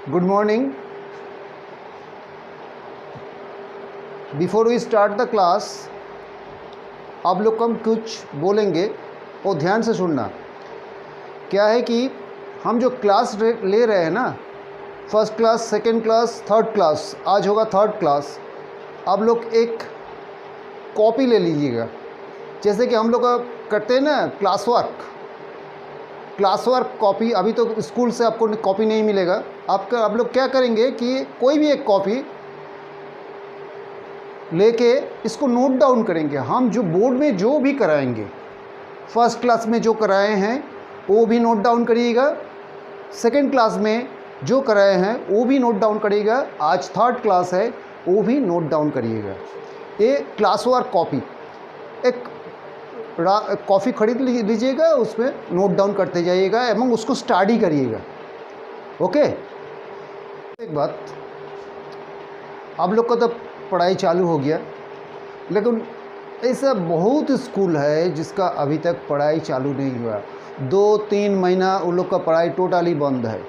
Good morning. Before we start the class, आप लोग हम कुछ बोलेंगे और ध्यान से सुनना। क्या है कि हम जो क्लास ले रहे हैं ना, first class, second class, third class, आज होगा थर्ड क्लास। आप लोग एक कॉपी ले लीजिएगा, जैसे कि हम लोग करते हैं ना क्लास वर्क कॉपी। अभी तो स्कूल से आपको कॉपी नहीं मिलेगा। आप लोग क्या करेंगे कि कोई भी एक कॉपी लेके इसको नोट डाउन करेंगे। हम जो बोर्ड में जो भी कराएंगे, फर्स्ट क्लास में जो कराए हैं वो भी नोट डाउन करिएगा, सेकेंड क्लास में जो कराए हैं वो भी नोट डाउन करिएगा, आज थर्ड क्लास है वो भी नोट डाउन करिएगा। ये क्लास वर्क कॉपी, एक कॉफ़ी खरीद लीजिएगा, उसमें नोट डाउन करते जाइएगा एवं उसको स्टडी करिएगा। ओके। एक बात, आप लोग का तो पढ़ाई चालू हो गया, लेकिन ऐसा बहुत स्कूल है जिसका अभी तक पढ़ाई चालू नहीं हुआ। 2-3 महीना उन लोग का पढ़ाई टोटली बंद है।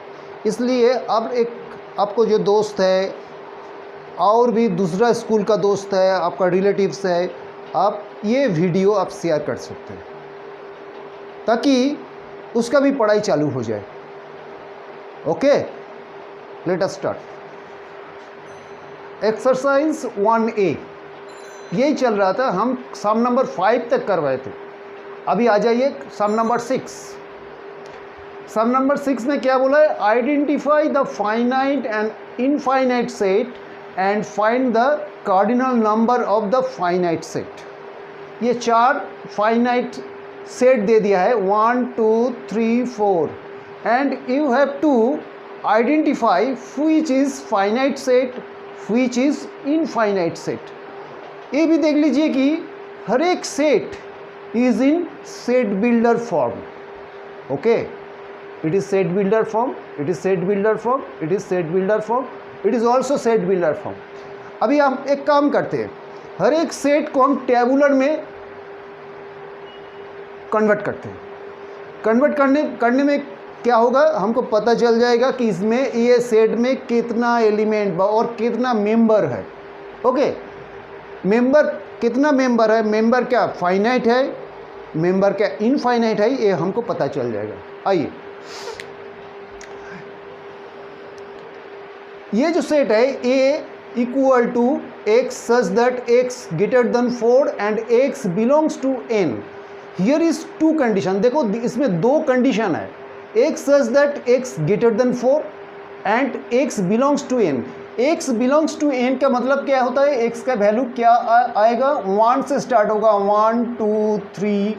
इसलिए अब एक आपको जो दोस्त है और भी दूसरा स्कूल का दोस्त है, आपका रिलेटिव्स है, आप ये वीडियो आप शेयर कर सकते हैं ताकि उसका भी पढ़ाई चालू हो जाए। Okay, let us start. Exercise 1A यही चल रहा था, हम सम नंबर 5 तक कर रहे थे। अभी आ जाइए सम नंबर 6। सम नंबर 6 में क्या बोला है? Identify the finite and infinite set and find the cardinal number of the finite set. ये 4 फाइनाइट सेट दे दिया है, 1 2 3 4, and you have to identify which is finite set, which is infinite set. ये भी देख लीजिए कि हर एक set is in set builder form. Okay, it is set builder form, it is set builder form, it is set builder form, it is also set builder form. अभी हम एक काम करते हैं, हर एक सेट को हम टेबुलर में कन्वर्ट करते हैं। कन्वर्ट करने में क्या होगा, हमको पता चल जाएगा कि इसमें ये सेट में कितना एलिमेंट और कितना मेंबर है। ओके, मेंबर कितना मेंबर है, मेंबर क्या फाइनाइट है, मेंबर क्या इनफाइनाइट है, ये हमको पता चल जाएगा। आइए, ये जो सेट है A equal to X such that X greater than 4 and X belongs to N. Here is 2 condition. देखो इसमें 2 कंडीशन है, X such that X greater than 4 and X belongs to N. X belongs to N का मतलब क्या होता है? X का value क्या आएगा? 1 से स्टार्ट होगा, 1 2 3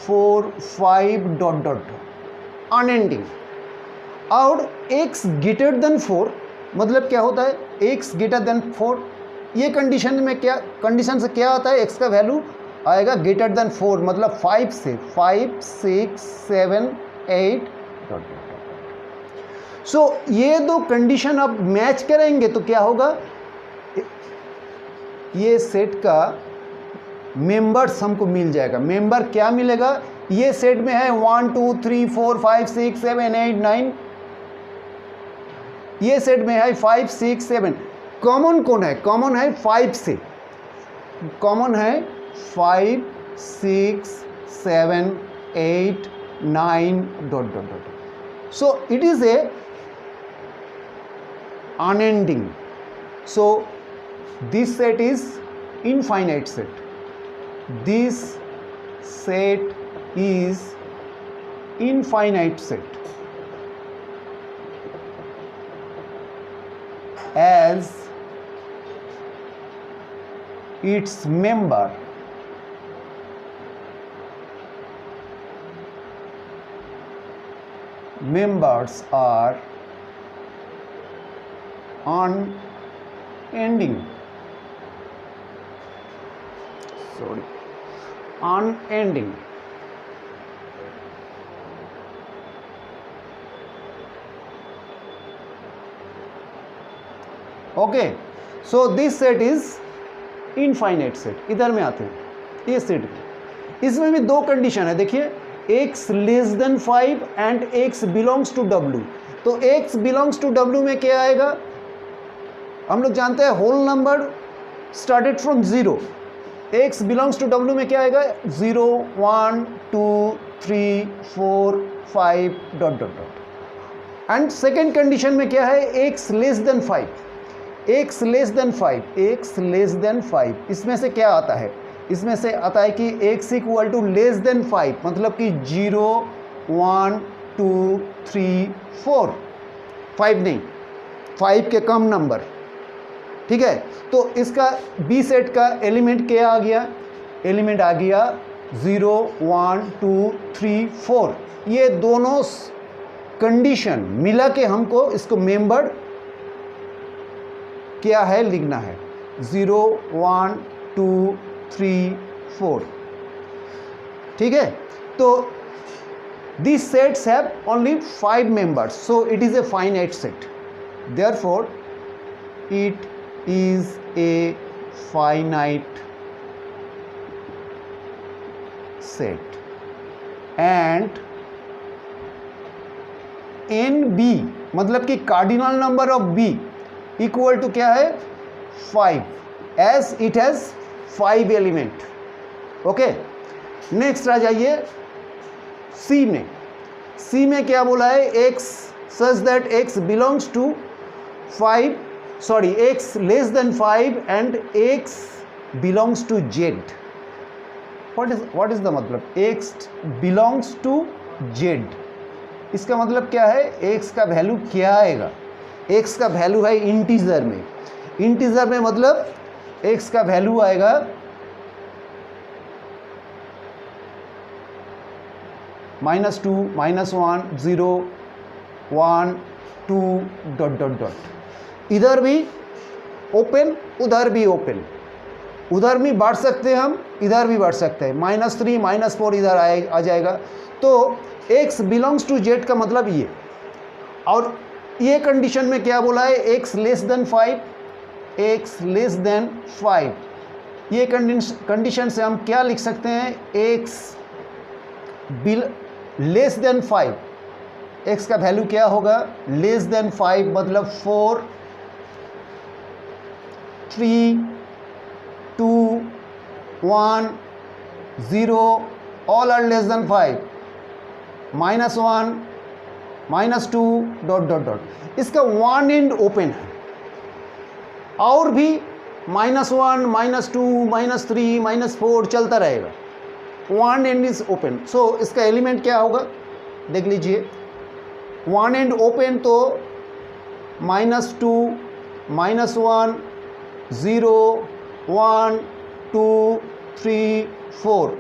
4 5 डॉट डॉट अनएंडिंग। और एक्स ग्रेटर देन 4 मतलब क्या होता है? X greater than 4। ये कंडीशन में क्या, कंडीशन से क्या आता है? एक्स का वैल्यू आएगा ग्रेटर देन 4, मतलब 5 से 5 6 7 8 डॉट डॉट। सो ये 2 कंडीशन अब मैच करेंगे तो क्या होगा? ये सेट का मेंबर्स हमको मिल जाएगा। मेंबर क्या मिलेगा? ये सेट में है 1 2 3 4 5 6 7 8 9, ये सेट में है 5 6 7। कॉमन कौन है? कॉमन है 5 से, कॉमन है 5 6 7 8 9 dot dot dot. So it is A unending. So this set is infinite set. This set is infinite set. As its members are unending. Unending. Okay, so this set is infinite set. इधर में आते हैं, ये set में, इसमें भी 2 condition है। देखिए, x less than 5 and x belongs to w। तो x बिलोंग्स टू w में क्या आएगा, हम लोग जानते हैं whole number started from 0, x belongs to w में क्या आएगा 0 1 2 3 4 5 dot dot dot. And second condition में क्या है, x less than 5, x less than 5, x less than 5, इसमें से क्या आता है, इसमें से आता है कि x equal to less than 5, मतलब कि 0 1 2 3 4, 5 नहीं, 5 के कम नंबर, ठीक है। तो इसका बी सेट का एलिमेंट क्या आ गया, एलिमेंट आ गया 0 1 2 3 4, ये दोनों कंडीशन मिला के हमको इसको मेंबर क्या है लिखना है, 0 1 2 3 4, ठीक है। तो these sets have only 5 members, so it is a finite set, therefore it is a finite set and NB मतलब कि cardinal number of B equal to क्या है 5, as it has 5 element. Okay, next आ जाइए C में। C में क्या बोला है, x such that x belongs to 5, sorry x less than 5 and x belongs to z। What is the मतलब, x बिलोंग्स टू z, इसका मतलब क्या है, x का वैल्यू क्या आएगा, x का वैल्यू है इंटीजर में, इंटीजर में मतलब x का वैल्यू आएगा -2 -1 0 1 2 डॉट डॉट डॉट। इधर भी ओपन उधर भी ओपन, उधर भी बढ़ सकते हैं हम, इधर भी बढ़ सकते हैं, -3 -4 इधर आ जाएगा। तो x बिलोंग्स टू z का मतलब ये, और ये कंडीशन में क्या बोला है, x less than 5, x less than 5, ये कंडीशन से हम क्या लिख सकते हैं, x लेस देन 5, x का वैल्यू क्या होगा, लेस देन 5 मतलब 4 3 2 1 0 all are less than 5, -1 -2 dot dot dot. इसका वन एंड ओपन है, और भी -1 -2 -3 -4 चलता रहेगा, one end is open. So इसका एलिमेंट क्या होगा, देख लीजिए, वन एंड ओपन तो -2 -1 0 1 2 3 4,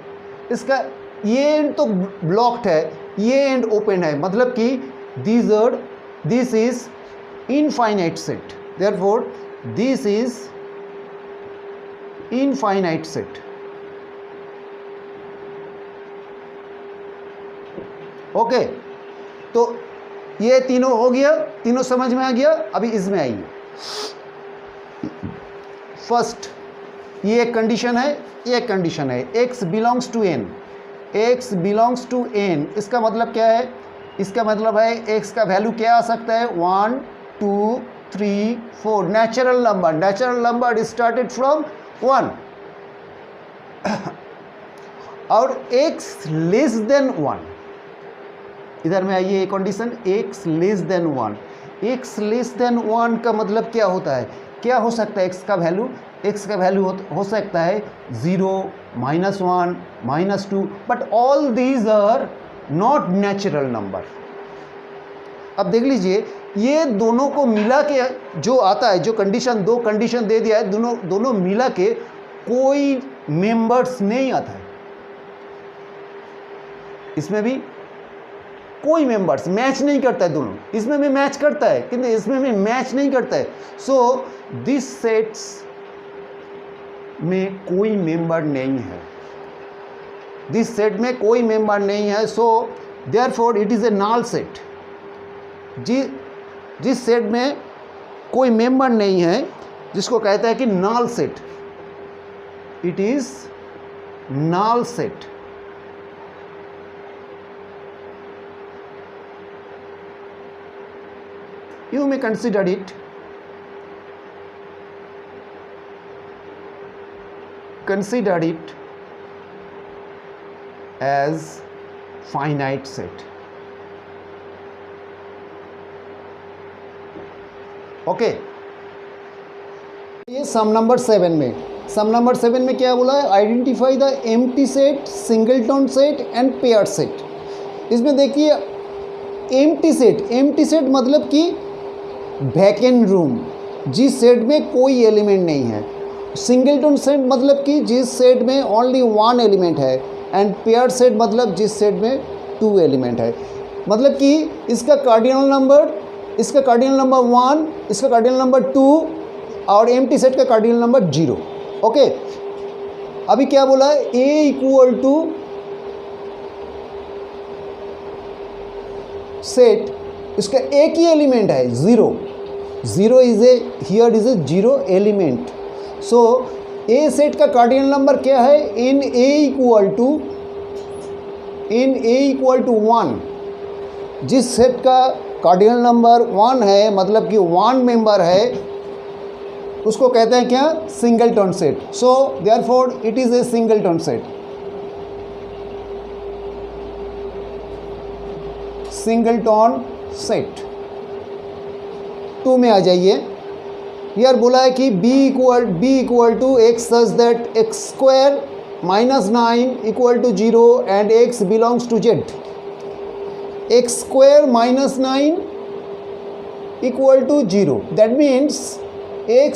इसका ये एंड तो ब्लॉक्ड है, ये एंड ओपन है, मतलब कि this is infinite set, therefore this is infinite set. Okay, तो ये तीनों हो गया, तीनों समझ में आ गया। अभी इसमें आइए, फर्स्ट ये एक कंडीशन है, ये एक कंडीशन है, x belongs to n, x belongs to n, इसका मतलब क्या है, इसका मतलब है x का वैल्यू क्या आ सकता है, 1 2 3 4, नेचुरल नंबर स्टार्टेड फ्रॉम 1 और x लेस देन 1, इधर में आइए condition, x less then 1, x less then 1 का मतलब क्या होता है, क्या हो सकता है, x का वैल्यू हो सकता है 0 -1 -2, but all these are not natural number. अब देख लीजिए, ये दोनों को मिला के जो आता है, जो कंडीशन, दो कंडीशन दे दिया है, दोनों मिला के कोई मेंबर्स नहीं आता है, इसमें भी कोई मेंबर्स मैच नहीं करता है, दोनों इसमें भी मैच करता है किंतु इसमें भी मैच नहीं करता है। सो दिस सेट्स में कोई मेंबर नहीं है, दिस सेट में कोई मेंबर नहीं है, so therefore it is a null set. जिस सेट में कोई मेंबर नहीं है, जिसको कहता है कि null set, it is null set. you may consider it as finite set. Okay, ये सम नंबर 7 में क्या बोला है? Identify the empty set, singleton set and pair set. इसमें देखिए एम्प्टी सेट मतलब कि वैकेंट रूम, जिस सेट में कोई एलिमेंट नहीं है। सिंगलटन सेट मतलब कि जिस सेट में ओनली वन एलिमेंट है, एंड पेयर सेट मतलब जिस सेट में 2 एलिमेंट है। मतलब कि इसका कार्डिनल नंबर 1, इसका कार्डिनल नंबर 2 और एम्प्टी सेट का कार्डिनल नंबर 0। ओके, अभी क्या बोला है? A इक्वल टू सेट, इसका एक ही एलिमेंट है 0 is a, here is a 0 element. So A set का कार्डिनल नंबर क्या है? इन ए इक्वल टू 1। जिस सेट का कार्डिनल नंबर 1 है, मतलब कि 1 मेंबर है, उसको कहते हैं क्या? Singleton set. So therefore it is a singleton set. Singleton set 2 में आ जाइए। यार बोला है कि b equal to x such that x square minus 9 equal to 0 and x belongs to z। x square minus 9 equal to 0, that means x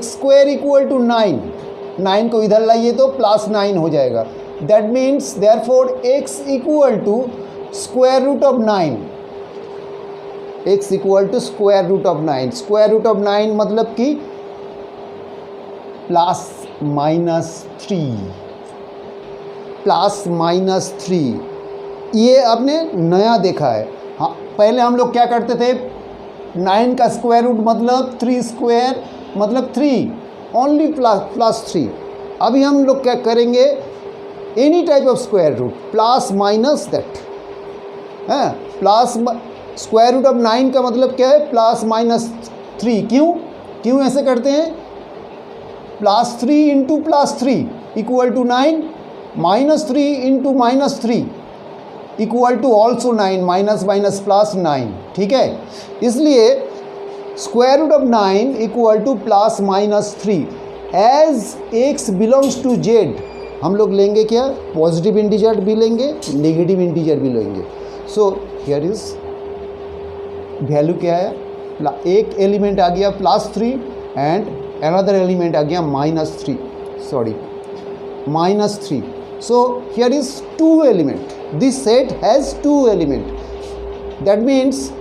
square equal to 9 को इधर लाइए तो प्लस 9 हो जाएगा। That means therefore x equal to square root of 9, x equal to square root of 9। Square root of 9 मतलब कि plus minus 3। ये आपने नया देखा है। हाँ, पहले हम लोग क्या करते थे? 9 का स्क्वायर रूट मतलब 3 स्क्वायर मतलब 3, ओनली प्लस 3। अभी हम लोग क्या करेंगे? Any type of square root plus minus that है। प्लस स्क्वायर रूट ऑफ 9 का मतलब क्या है? Plus minus 3। क्यों ऐसे करते हैं? Plus 3 into plus 3 equal to 9, minus 3 into minus 3 equal to also 9, minus minus plus 9। ठीक है, इसलिए square root of 9 equal to plus minus 3। As x belongs to z, हम लोग लेंगे क्या? पॉजिटिव इंटीजर भी लेंगे, नेगेटिव इंटीजर भी लेंगे। सो हियर इज वैल्यू क्या है? एक एलिमेंट आ गया प्लस 3 एंड अनदर एलिमेंट आ गया minus 3। So here is 2 element. This set has 2 element. That means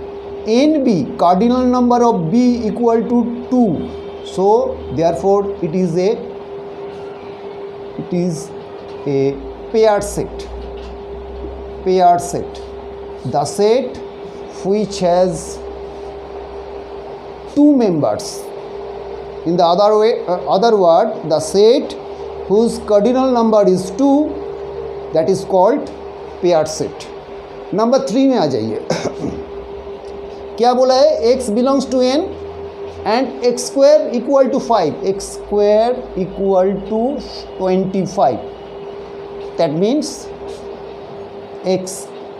NB, cardinal number of B equal to 2. So therefore it is a paired set. The set which has 2 members. In the other word, the set whose cardinal number is 2, that is called paired set. Number 3 में आ जाइए। क्या बोला है? x belongs to n and x square equal to 5, x square equal to 25। That means x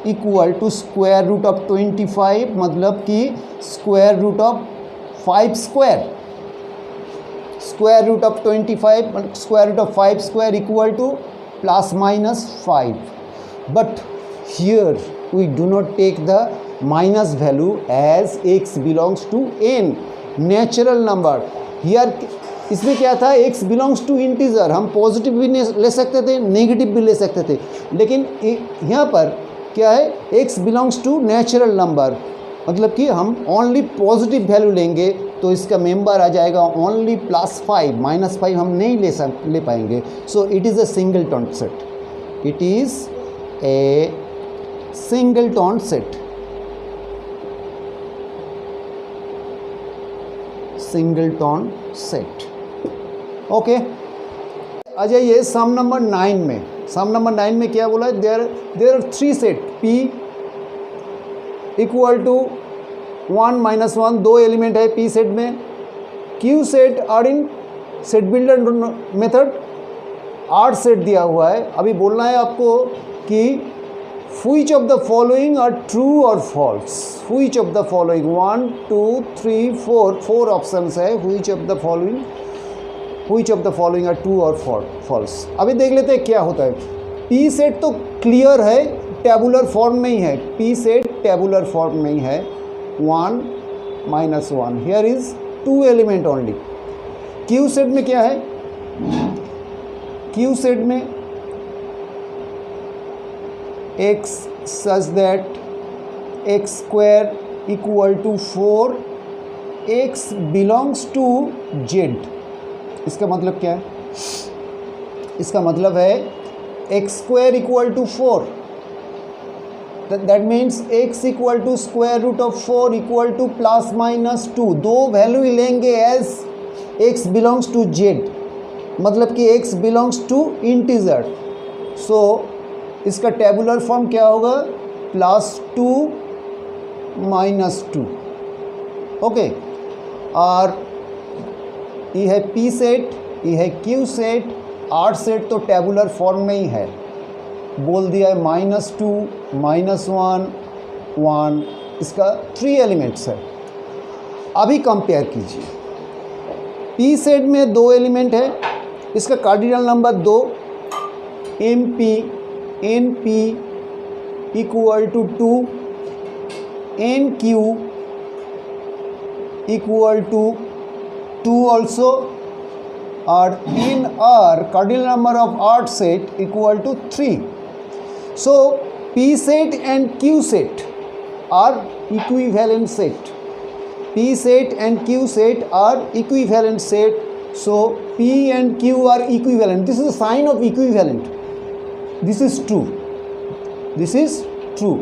equal to square root of 25 मतलब कि square root of 5 square. Square root of 25 square root of 5 square equal to plus minus 5। But here we do not take the minus value as x belongs to n, natural number. Here इसमें क्या था? x belongs to integer. हम positive भी ले सकते थे, negative भी ले सकते थे, लेकिन यहाँ पर क्या है? x belongs to natural number, मतलब कि हम ओनली पॉजिटिव वैल्यू लेंगे तो इसका मेंबर आ जाएगा ओनली +5, -5 हम नहीं ले पाएंगे। So it is a singleton set. It is a singleton set. Singleton set. Okay, आ जाइए सम नंबर 9 में। सम नंबर 9 में क्या बोला है? There are 3 set P equal to 1 minus 1 दो एलिमेंट है पी सेट में। Q set are in set builder method 8 set दिया हुआ है। अभी बोलना है आपको कि which of the following are true or false, which of the following 1 2 3 4 options है, which of the following are true or false। अभी देख लेते हैं क्या होता है। पी सेट तो क्लियर है, टेबुलर फॉर्म में ही है, पी सेट टेबुलर फॉर्म में ही है। 1 minus 1 here is 2 element only. Q set में क्या है, क्यू सेट में x such that x square equal to 4, x belongs to z। इसका मतलब क्या है, इसका मतलब है x square equal to 4, that means x equal to square root of 4 equal to plus minus 2। दो वैल्यू लेंगे as x belongs to z, मतलब कि x belongs to integer। सो इसका टेबुलर फॉर्म क्या होगा, +2 -2। ओके, और ये है पी सेट, ये है क्यू सेट। 8 सेट तो टेबुलर फॉर्म में ही है, बोल दिया है -2 -1 1, इसका 3 एलिमेंट्स है। अभी कंपेयर कीजिए, पी सेट में 2 एलिमेंट है, इसका cardinal number 2, NP equal to 2, NQ equal to 2 also, और NR cardinal number of 8 set equal to 3। So P set and Q set are equivalent set, P set and Q set are equivalent set। So P and Q are equivalent, this is a sign of equivalent, this is true, this is true।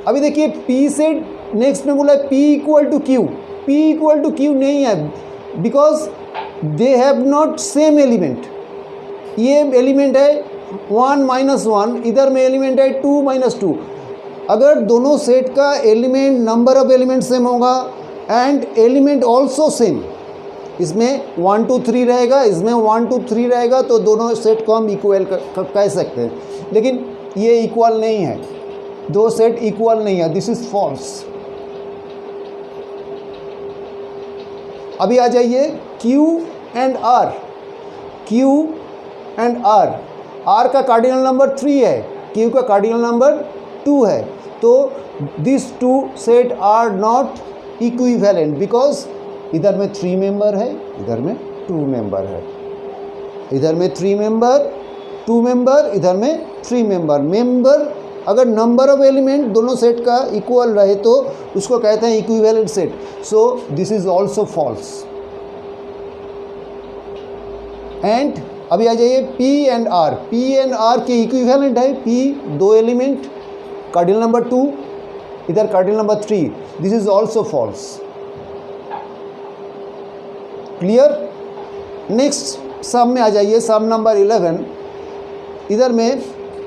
अभी देखिए P set next में बोला है P equal to Q, P equal to Q नहीं है, because they have not same element. ये element है 1 minus 1, इधर में एलिमेंट है 2 माइनस 2। अगर दोनों सेट का element number of element same होगा एंड एलिमेंट ऑल्सो सेम, इसमें 1 2 3 रहेगा, इसमें 1 2 3 रहेगा, तो दोनों सेट को हम इक्वल कह सकते हैं। लेकिन ये इक्वल नहीं है, दो सेट इक्वल नहीं है, दिस इज फॉल्स। अभी आ जाइए Q and R, Q and R, R का कार्डिनल नंबर 3 है, Q का कार्डिनल नंबर 2 है, तो this 2 set are not equivalent, because इधर में 3 मेंबर है, इधर में 2 मेंबर है, इधर में 3 मेंबर 2 मेंबर, इधर में 3 मेंबर। अगर नंबर ऑफ एलिमेंट दोनों सेट का इक्वल रहे तो उसको कहते हैं equivalent set. So this is also false. And अभी आ जाइए P and R, P and R के इक्विवेलेंट है। P 2 एलिमेंट, कार्डिनल नंबर 2, इधर cardinal number 3, this is also false. Clear. Next sum में आ जाइए, सम नंबर 11। इधर में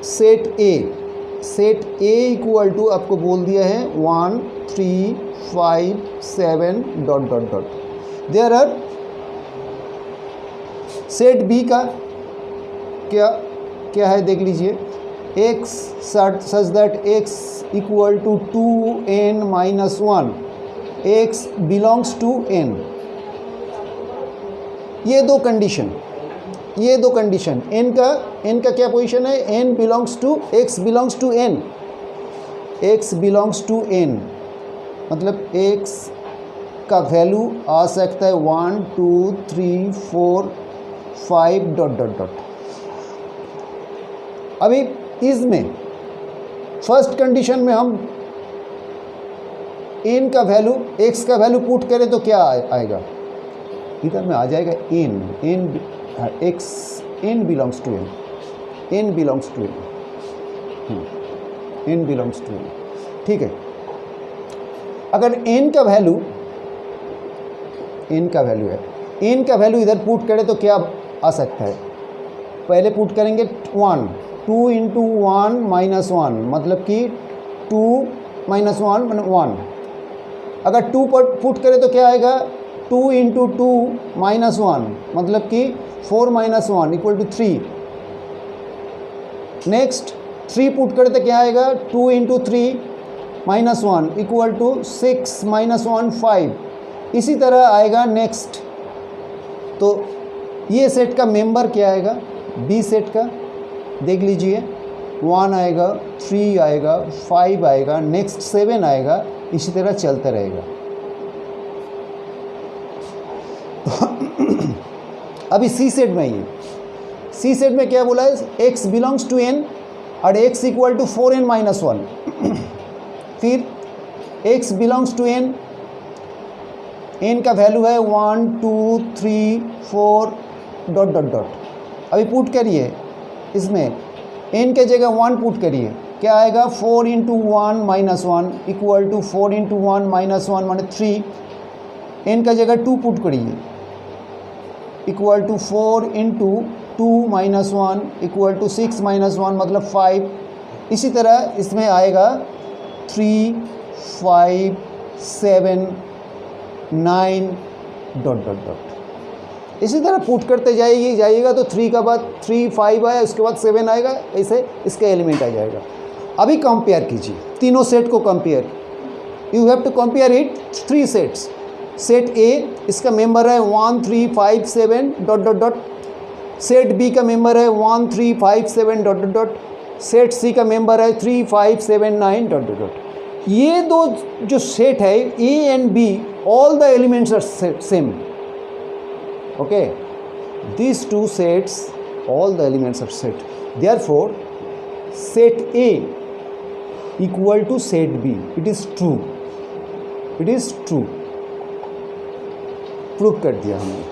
सेट ए इक्वल टू आपको बोल दिया है 1 3 5 7 dot dot dot. There are set B का क्या है देख लीजिए, x such that x equal to 2n minus 1, x belongs to n। ये दो कंडीशन n का क्या पोजीशन है, n belongs to x belongs to n, x belongs to n, मतलब x का वैल्यू आ सकता है 1 2 3 4 5 डॉट डॉट डॉट। अभी इसमें फर्स्ट कंडीशन में हम n का वैल्यू, x का वैल्यू पुट करें तो क्या आएगा, इधर में आ जाएगा n belongs to n belongs to n belongs to n। ठीक है, अगर n का वैल्यू है, n का वैल्यू इधर पुट करें तो क्या आ सकता है, पहले पुट करेंगे 1, 2 इंटू 1 माइनस 1, मतलब कि 2 माइनस वन मैंने 1। अगर 2 पर पुट करें तो क्या आएगा, 2 इंटू 2 माइनस 1 मतलब कि 4 minus 1 equal to 3। Next 3 put करें तो क्या आएगा, 2 into 3 minus 1 equal to 6 minus 1 5। इसी तरह आएगा नेक्स्ट। तो ये सेट का मेंबर क्या आएगा, बी सेट का देख लीजिए, 1 आएगा, 3 आएगा, 5 आएगा, नेक्स्ट 7 आएगा, इसी तरह चलता रहेगा। अभी सी सेट में, ये सी सेट में क्या बोला है, x बिलोंग्स टू n और x equal to 4n minus 1। फिर x belongs to n, n का वैल्यू है 1 2 3 4 डॉट डॉट डॉट। अभी पुट करिए इसमें, n के जगह 1 पुट करिए, क्या आएगा, 4 into 1 minus 1 equal to 4 into 1 minus 1 माने 3। n का जगह 2 पुट करिए, equal to 4 into 2 minus 1 equal to 6 minus 1 मतलब 5। इसी तरह इसमें आएगा 3 5 7 9 डॉट डॉट डॉट। इसी तरह पुट करते जाइएगा तो 3 का बाद 3 5 आया, उसके बाद 7 आएगा, ऐसे इसका एलिमेंट आ जाएगा। अभी कंपेयर कीजिए तीनों सेट को, compare, you have to compare it 3 sets. Set A इसका मेंबर है 1 3 5 7 dot dot dot. Set B का मेंबर है 1 3 5 7 dot dot dot. Set C का मेंबर है 3 5 7 9 डॉट डॉट डॉट। ये दो जो सेट है A and B, all the elements are same. Okay, these two sets, all the elements are set. Therefore, set A equal to set B. It is true. It is true. Prove कर दिया हमने।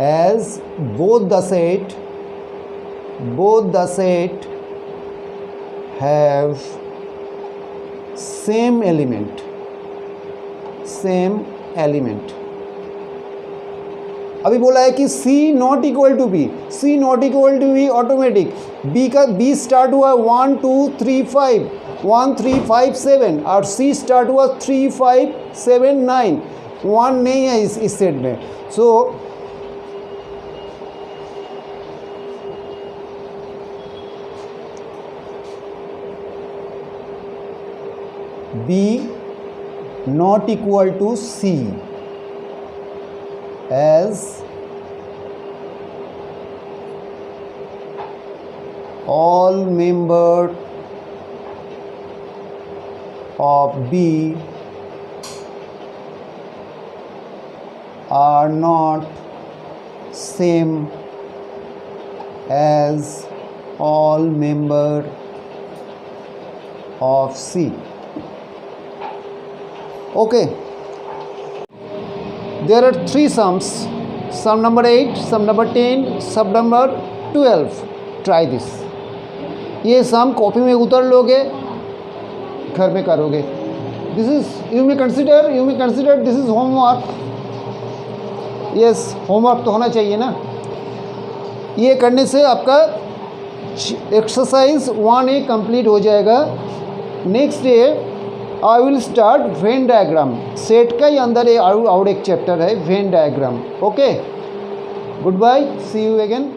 As both the set have same element. अभी बोला है कि C not equal to B, C not equal to B automatic. B start हुआ 1 2 3 5 1 3 5 7 और C start हुआ 3 5 7 9। 1 नहीं है इस सेट में। सो B not equal to C, as all members of B are not same as all members of C. Okay, there are 3 sums, sum number 8, sum number 10, sum number 12. Try this. ये सम copy में उतर लोगे, घर में करोगे। This is you may consider this is homework. Yes, homework तो होना चाहिए ना। ये करने से आपका एक्सरसाइज 1A कंप्लीट हो जाएगा। Next day I will start Venn diagram. Set का ही अंदर और एक चैप्टर है Venn diagram. Okay, goodbye, see you again.